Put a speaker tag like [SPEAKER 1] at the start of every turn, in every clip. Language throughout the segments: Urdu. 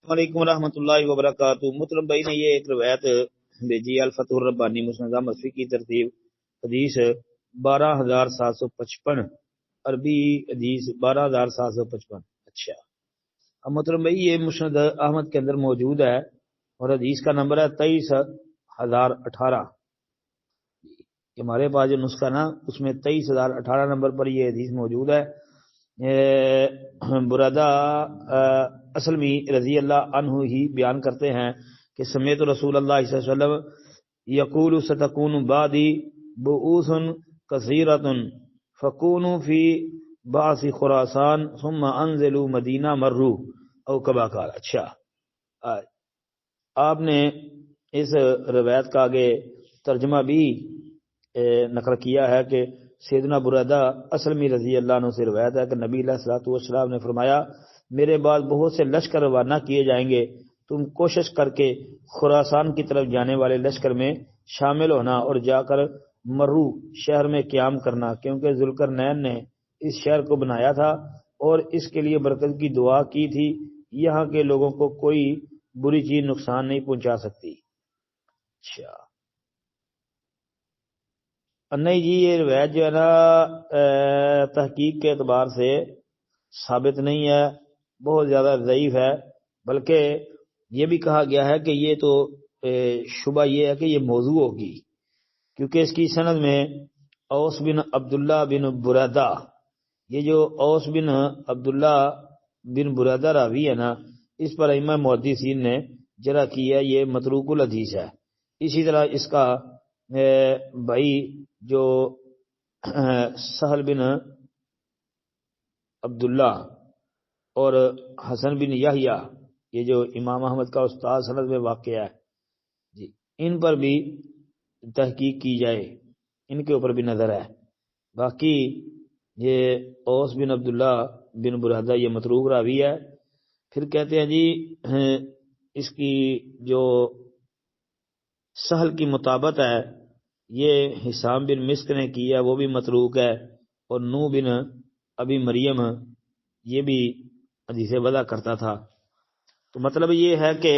[SPEAKER 1] وعلیکم ورحمۃ اللہ وبرکاتہ۔ محترم بھائی نے یہ ایک روایت بھیجی الفتح الربانی مسند مصفی کی ترتیب حدیث 12,755، عربی حدیث 12,755۔ اچھا، اب محترم بھائی یہ مسند احمد کے اندر موجود ہے اور حدیث کا نمبر ہے 23,018۔ ہمارے پاس جو نسخہ نا اس میں 23,018 نمبر پر یہ حدیث موجود ہے۔ برادہ اسلمی رضی اللہ عنہ ہی بیان کرتے ہیں کہ سمیت رسول اللہ صلی اللہ علیہ وسلم یقول ستکون بعدی بعوث کثیرۃ فکونوا فی بعث خراسان ثم انزلوا مدینہ مروا او کما قال۔ اچھا، آپ نے اس روایت کا آگے ترجمہ بھی نقل کیا ہے کہ سیدنا برادہ اسلمی رضی اللہ عنہ سے روایت ہے کہ نبی علیہ الصلوۃ والسلام نے فرمایا میرے بعد بہت سے لشکر روانہ کیے جائیں گے، تم کوشش کر کے خراسان کی طرف جانے والے لشکر میں شامل ہونا اور جا کر مرو شہر میں قیام کرنا، کیونکہ ذوالقرنین نے اس شہر کو بنایا تھا اور اس کے لیے برکت کی دعا کی تھی، یہاں کے لوگوں کو کوئی بری چیز نقصان نہیں پہنچا سکتی۔ اچھا نہیں جی، یہ روایت جو ہے نا تحقیق کے اعتبار سے ثابت نہیں ہے، بہت زیادہ ضعیف ہے، بلکہ یہ بھی کہا گیا ہے کہ یہ تو شبہ یہ ہے کہ یہ موضوع ہوگی، کیونکہ اس کی سند میں اوس بن عبداللہ بن برادہ، یہ جو اوس بن عبداللہ بن برادہ راوی ہے نا، اس پر ائمہ محدثین نے جرح کی ہے، یہ متروک الحدیث ہے۔ اسی طرح اس کا بھائی جو سہل بن عبداللہ اور حسن بن یحییٰ، یہ جو امام احمد کا استاد سند میں واقع ہے جی، ان پر بھی تحقیق کی جائے، ان کے اوپر بھی نظر ہے۔ باقی یہ اوس بن عبداللہ بن برادہ یہ متروک راوی ہے۔ پھر کہتے ہیں جی اس کی جو سہل کی مطابقت ہے یہ حسام بن مسک نے کی ہے، وہ بھی متروک ہے، اور نو بن ابی مریم یہ بھی حدیث وضع کرتا تھا۔ تو مطلب یہ ہے کہ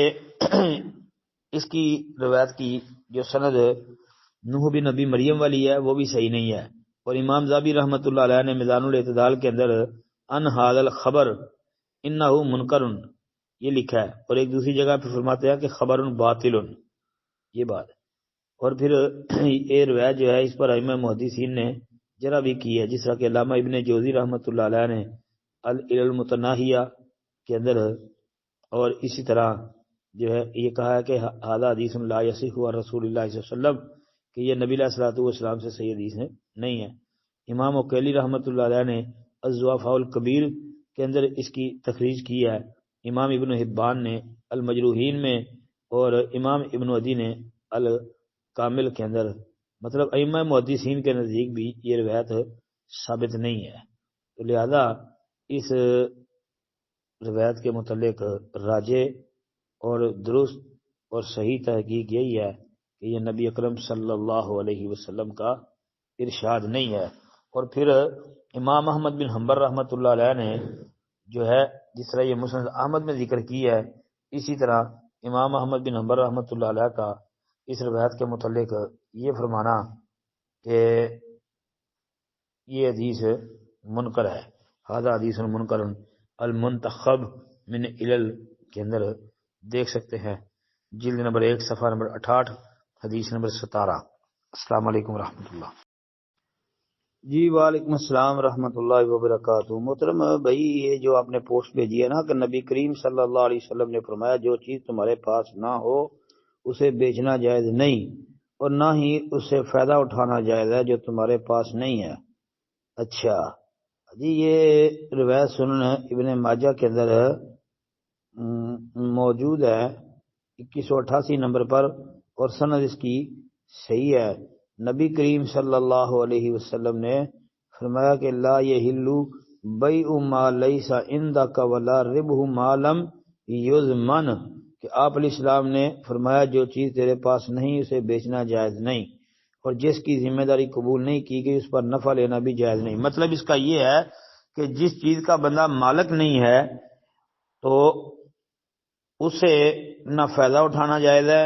[SPEAKER 1] اس کی روایت کی جو سند نوح بن ابی مریم والی ہے وہ بھی صحیح نہیں ہے، اور امام زابی رحمۃ اللہ علیہ نے میزان الاعتدال کے اندر ان ھذا الخبر انہ منکر یہ لکھا ہے، اور ایک دوسری جگہ پہ فرماتے ہیں کہ خبر باطل، یہ بات۔ اور پھر یہ روایت جو ہے اس پر ائمہ محدثین نے جرح بھی کی ہے، جس طرح کہ علامہ ابن جوزی رحمۃ اللہ علیہ نے العلل المتناہیہ کے اندر، اور اسی طرح جو ہے یہ کہا ہے کہ ھذا حدیث لا یصح عن رسول اللہ صلی اللہ علیہ وسلم، کہ یہ نبی علیہ الصلوۃ والسلام سے صحیح حدیث نہیں ہے۔ امام عقیلی رحمۃ اللہ علیہ نے الضعفاء الکبیر کے اندر اس کی تخریج کی ہے، امام ابن حبان نے المجروحین میں، اور امام ابن عدی نے الکامل کے اندر۔ مطلب ائمہ محدثین کے نزدیک بھی یہ روایت ثابت نہیں ہے، تو لہذا اس روایت کے متعلق راجع اور درست اور صحیح تحقیق یہی ہے کہ یہ نبی اکرم صلی اللہ علیہ وسلم کا ارشاد نہیں ہے۔ اور پھر امام احمد بن حنبل رحمۃ اللہ علیہ نے جو ہے جس طرح یہ مسند احمد میں ذکر کی ہے، اسی طرح امام احمد بن حنبل رحمۃ اللہ علیہ کا اس روایت کے متعلق یہ فرمانا کہ یہ حدیث منکر ہے، ھذا حدیث منکر المنتخب من علل کے اندر دیکھ سکتے ہیں، جلد نمبر 1 صفحہ نمبر 68 حدیث نمبر 17۔ السلام علیکم ورحمۃ اللہ۔ جی وعلیکم السلام ورحمۃ اللہ وبرکاتہ۔ محترم بھائی یہ جو آپ نے پوسٹ بھیجی ہے نا کہ نبی کریم صلی اللہ علیہ وسلم نے فرمایا جو چیز تمہارے پاس نہ ہو اسے بیچنا جائز نہیں، اور نہ ہی اس سے فائدہ اٹھانا جائز ہے جو تمہارے پاس نہیں ہے۔ اچھا جی، یہ روایت سنن ابن ماجہ کے اندر موجود ہے 2188 نمبر پر، اور سند اس کی صحیح ہے۔ نبی کریم صلی اللہ علیہ وسلم نے فرمایا کہ لا یحل بیع ما لیس عندک ولا ربح ما لم یضمن، کہ آپ علیہ السلام نے فرمایا جو چیز تیرے پاس نہیں اسے بیچنا جائز نہیں، اور جس کی ذمہ داری قبول نہیں کی گئی اس پر نفع لینا بھی جائز نہیں۔ مطلب اس کا یہ ہے کہ جس چیز کا بندہ مالک نہیں ہے تو اسے نہ فائدہ اٹھانا جائز ہے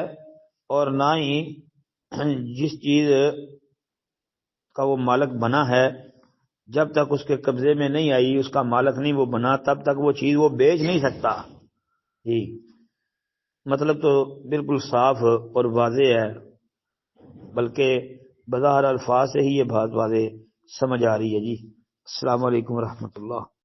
[SPEAKER 1] اور نہ ہی جس چیز کا وہ مالک بنا ہے جب تک اس کے قبضے میں نہیں آئی، اس کا مالک نہیں وہ بنا، تب تک وہ چیز وہ بیچ نہیں سکتا. جی مطلب تو بالکل صاف اور واضح ہے، بلکہ بظاہر الفاظ سے ہی یہ بات واضح سمجھ آ رہی ہے. جی السلام علیکم ورحمۃ اللہ.